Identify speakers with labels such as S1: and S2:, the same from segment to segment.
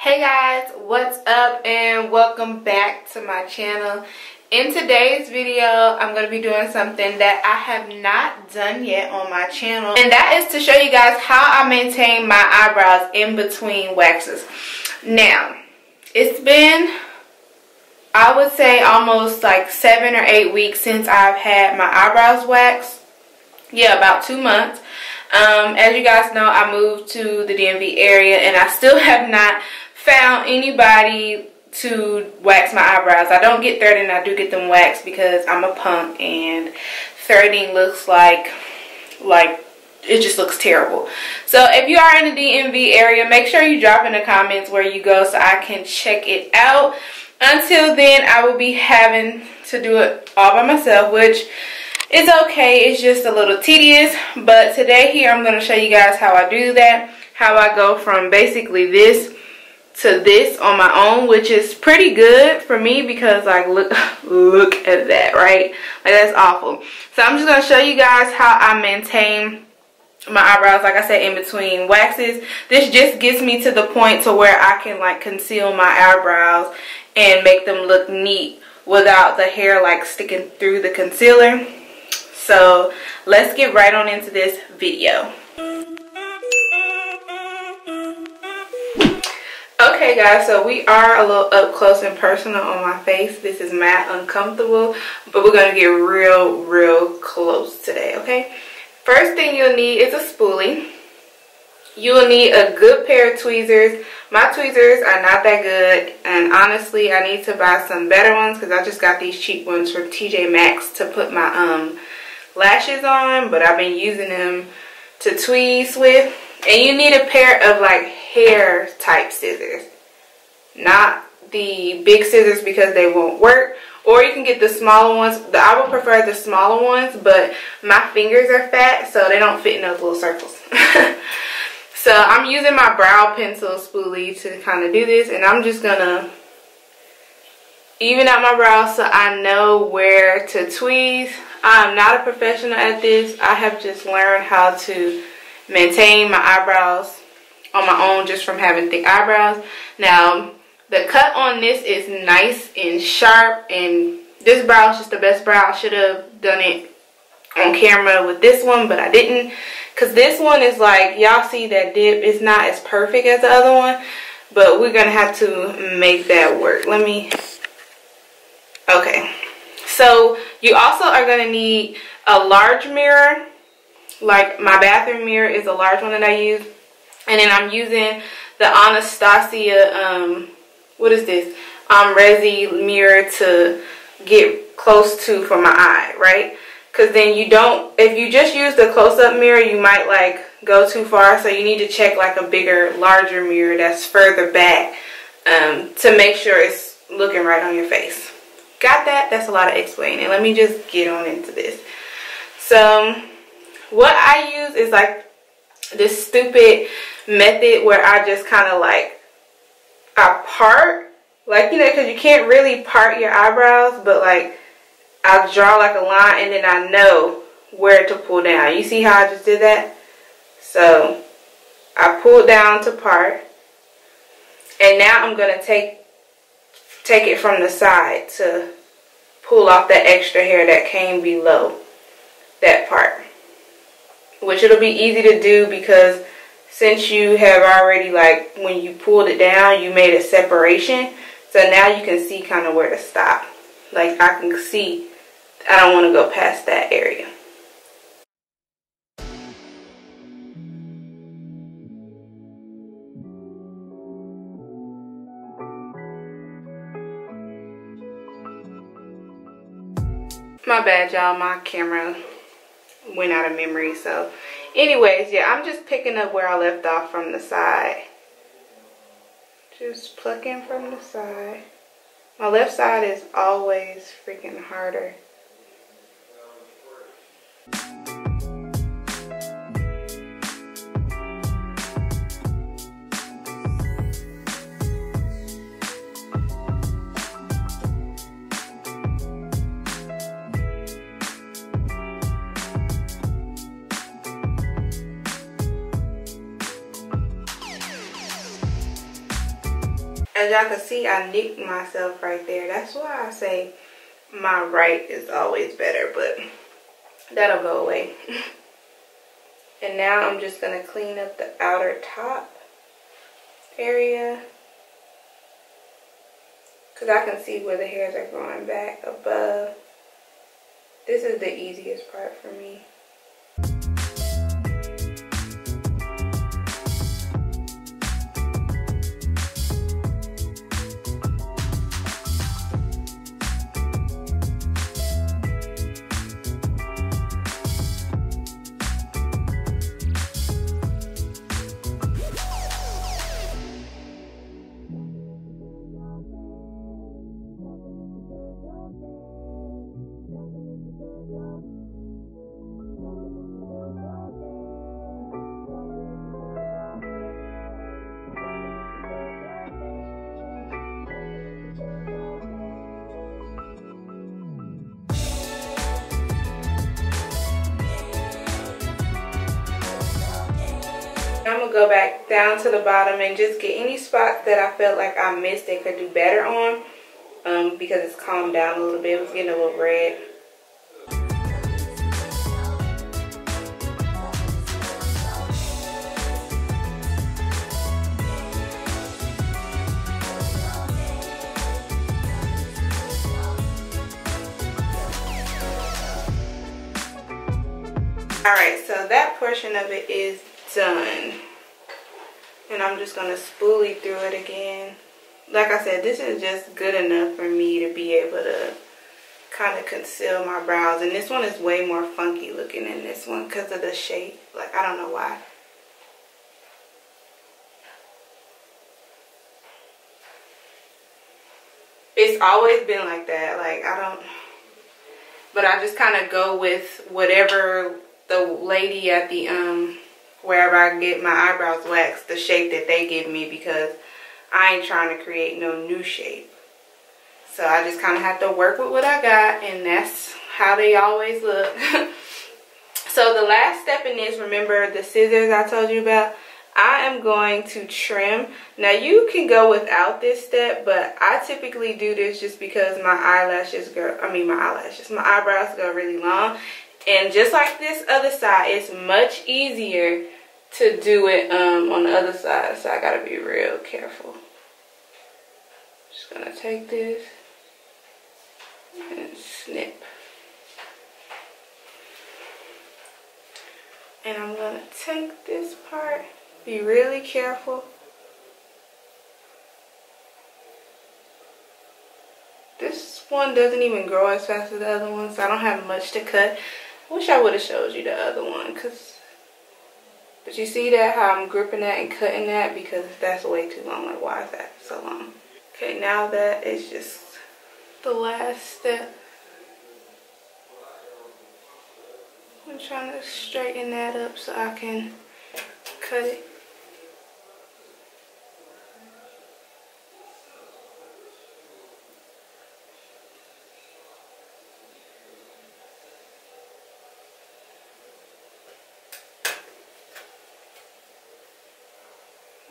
S1: Hey guys, what's up and welcome back to my channel. In today's video, I'm going to be doing something that I have not done yet on my channel, and that is to show you guys how I maintain my eyebrows in between waxes. Now, it's been, I would say, almost like 7 or 8 weeks since I've had my eyebrows waxed. Yeah, about 2 months. As you guys know, I moved to the DMV area and I still have not found anybody to wax my eyebrows. I don't get threading, I do get them waxed because I'm a punk and threading looks like it just looks terrible. So if you are in the DMV area, make sure you drop in the comments where you go so I can check it out. Until then, I will be having to do it all by myself, which is okay. It's just a little tedious, but today here I'm going to show you guys how I do that, how I go from basically this to this on my own, which is pretty good for me because, like, look at that, right? Like, that's awful. So I'm just going to show you guys how I maintain my eyebrows, like I said, in between waxes. This just gets me to the point to where I can, like, conceal my eyebrows and make them look neat without the hair, like, sticking through the concealer. So let's get right on into this video. Okay guys, so we are a little up close and personal on my face. This is mad uncomfortable, but we're going to get real close today, okay? First thing you'll need is a spoolie. You'll need a good pair of tweezers. My tweezers are not that good, and honestly I need to buy some better ones because I just got these cheap ones from TJ Maxx to put my lashes on, but I've been using them to tweeze with. And you need a pair of, like, hair type scissors, not the big scissors because they won't work. Or you can get the smaller ones. I would prefer the smaller ones, but my fingers are fat, so they don't fit in those little circles. So I'm using my brow pencil spoolie to kind of do this, and I'm just gonna even out my brows so I know where to tweeze. I'm not a professional at this. I have just learned how to maintain my eyebrows on my own just from having thick eyebrows. Now, the cut on this is nice and sharp, and this brow is just the best brow. I should have done it on camera with this one, but I didn't, because this one is like, y'all see that dip, it's not as perfect as the other one, but we're gonna have to make that work. Let me, okay. So you also are gonna need a large mirror. Like, my bathroom mirror is a large one that I use. And then I'm using the Anastasia, what is this? Resi mirror to get close to for my eye, right? Because then you don't, if you just use the close-up mirror, you might, like, go too far. So you need to check, like, a bigger, larger mirror that's further back to make sure it's looking right on your face. Got that? That's a lot of explaining. Let me just get on into this. So what I use is like this stupid method where I just kind of like, I part, like, you know, because you can't really part your eyebrows, but like I draw like a line and then I know where to pull down. You see how I just did that? So I pulled down to part, and now I'm going to take it from the side to pull off that extra hair that came below that part. Which it'll be easy to do because since you have already, like, when you pulled it down, you made a separation. So now you can see kind of where to stop. Like, I can see I don't want to go past that area. My bad, y'all. My camera went out of memory. So anyways, yeah, I'm just picking up where I left off from the side. Just plucking from the side. My left side is always freaking harder. As y'all can see, I nicked myself right there. That's why I say my right is always better, but that'll go away. And now I'm just going to clean up the outer top area, because I can see where the hairs are growing back above. This is the easiest part for me. I'm going to go back down to the bottom and just get any spots that I felt like I missed and could do better on, because it's calmed down a little bit. It was getting a little red. Alright, so that portion of it is done. And I'm just going to spoolie through it again. Like I said, this is just good enough for me to be able to kind of conceal my brows. And this one is way more funky looking than this one because of the shape. Like, I don't know why. It's always been like that. Like, I don't... But I just kind of go with whatever the lady at the, wherever I get my eyebrows waxed, the shape that they give me, because I ain't trying to create no new shape. So I just kind of have to work with what I got, and that's how they always look. So the last step in this, remember the scissors I told you about? I am going to trim. Now you can go without this step, but I typically do this just because my eyelashes go, my eyebrows go really long. And just like this other side, it's much easier to do it on the other side, so I gotta be real careful. Just gonna take this and snip. And I'm gonna take this part, be really careful. This one doesn't even grow as fast as the other one, so I don't have much to cut. Wish I would have showed you the other one, but you see that, how I'm gripping that and cutting that, because that's way too long. Like, why is that so long? Okay, now that is just the last step. I'm trying to straighten that up so I can cut it.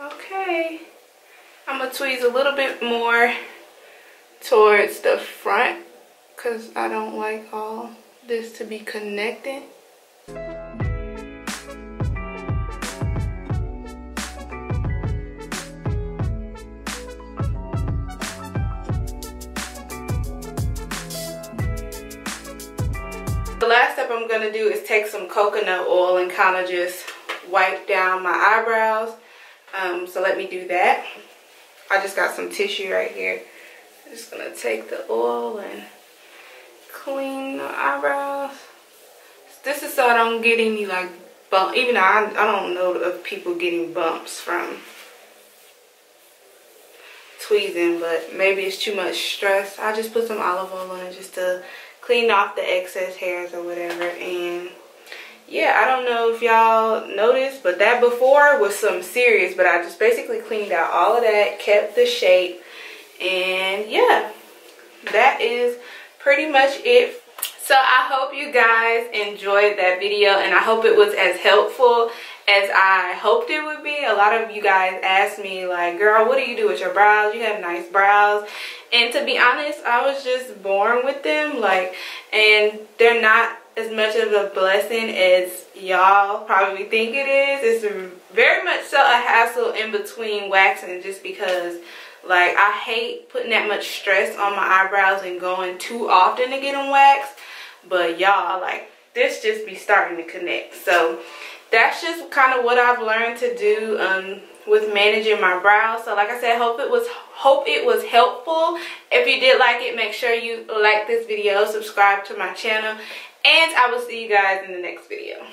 S1: Okay, I'm going to tweeze a little bit more towards the front because I don't like all this to be connected. The last step I'm going to do is take some coconut oil and kind of just wipe down my eyebrows. So let me do that. I just got some tissue right here. I'm just going to take the oil and clean the eyebrows. This is so I don't get any like bump. Even though I don't know of people getting bumps from tweezing, but maybe it's too much stress. I just put some olive oil on it just to clean off the excess hairs or whatever. And yeah, I don't know if y'all noticed, but that before was some serious, but I just basically cleaned out all of that, kept the shape, and yeah, that is pretty much it. So I hope you guys enjoyed that video, and I hope it was as helpful as I hoped it would be. A lot of you guys asked me like, girl, what do you do with your brows? You have nice brows. And to be honest, I was just born with them, like, and they're not as much of a blessing as y'all probably think it is. It's very much so a hassle in between waxing, just because like I hate putting that much stress on my eyebrows and going too often to get them waxed. But y'all, like, this just be starting to connect. So that's just kind of what I've learned to do with managing my brows. So like I said, hope it was helpful. If you did like it, make sure you like this video, subscribe to my channel, and I will see you guys in the next video.